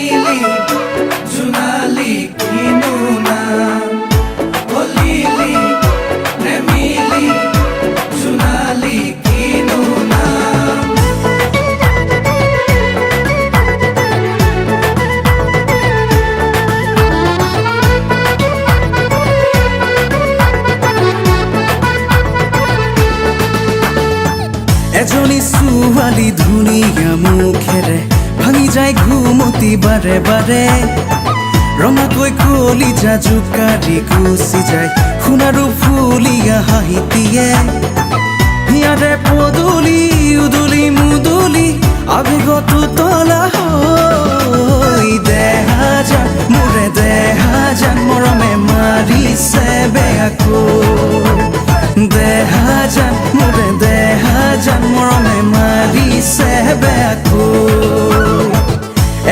lily জোনালি কিনো নাম ও lily নে মিলি জোনালি কিনো নাম এজনী ছোৱালী ধুনীয়া মুখেৰে ভাঙি যায় ঘুমতি বাৰে বাৰে ৰঙাকৈ কলিজা জোকাৰি গুচি যায় সোণাৰু ফুলীয়া হাঁহিটিয়ে হিয়াৰে পদূলি উদুলি মুদুলি আবেগত উতলা হৈ দেহা যান মোৰে দেহা যান মৰমে মাৰিছে বেয়াকৈ দেহা যান মোৰে দেহা যান মৰমে মাৰিছে বেয়াকৈ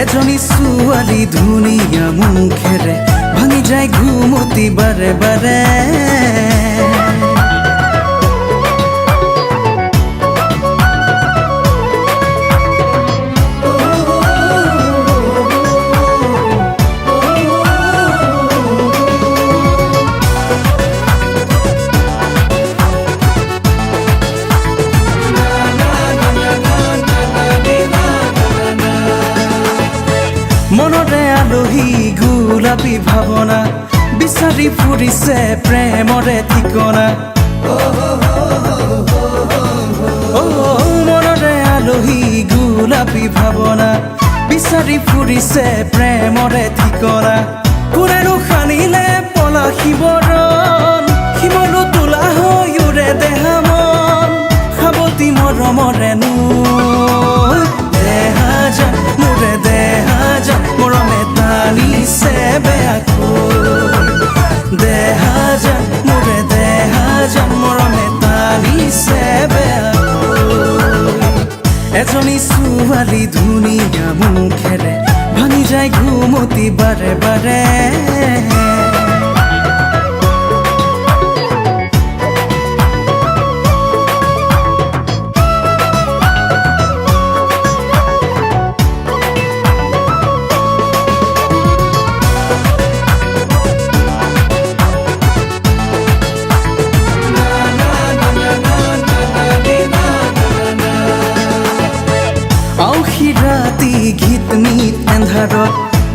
এজনী ছোৱালী ধুনীয়া মুখেৰে ভাঙি যায় ঘুমতি বাৰে বাৰে মনৰে আলহী গোলাপী ভাৱনা বিচাৰি ফুৰিছে প্ৰেমৰে ঠিকনা মনৰে আলহী গোলাপী ভাৱনা বিচাৰি ফুৰিছে প্ৰেমৰে ঠিকনা কোনেনো সানিলে পলা শিৱৰণ শিৱনো তোলা হৈ উৰে দেহা মন সাৱতী মৰমৰে দেহা যান মোৰে দেহা যান মৰমে টানিছে বেয়াকৈ দেহা যান মোৰে দেহা যান মৰমে টানিছে বেয়াকৈ এজনী ছোৱালী ধুনীয়া মুখেৰে ভাঙি যায় ঘুমতি বাৰে বাৰে ৰাতি গীত মিত এন্ধাৰত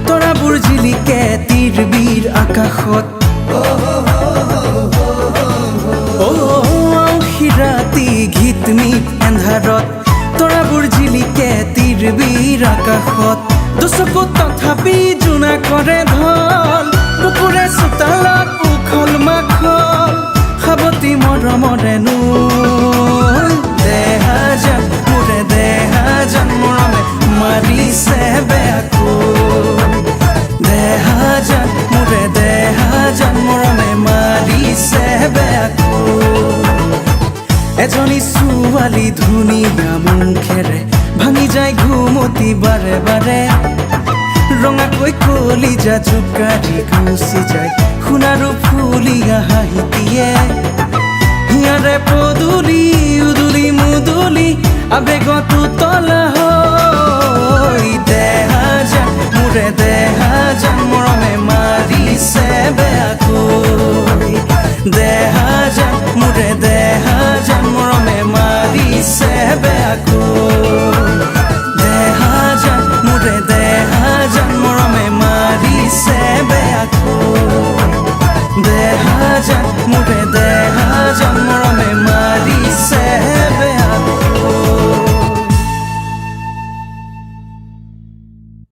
তৰাবোৰ জিলিকে তীৰবীৰ আকাশত ৰাতি গীত মিত এন্ধাৰত তৰাবোৰ জিলিকে তীৰবীৰ আকাশত দুচকুত তথাপি জোনা কৰে ঢল বুকুৰে চোতালত উখল মাখল সাৱতী মৰমৰে দেহা যান মোৰে দেহা যান মৰমে মাৰিছে বেয়াকৈ দেহা যান মোৰে দেহা যান মৰমে মাৰিছে বেয়াকৈ এজনী ছোৱালী ধুনীয়া মুখেৰে ভাঙি যায় ঘুমতি বাৰে বাৰে ৰঙাকৈ কলিজা জোকাৰি গুচি যায় সোণাৰু ফুলীয়া হাঁহিটিয়ে হিয়াৰে পদূলি উদুলি মুদুলি আবেগত উতলা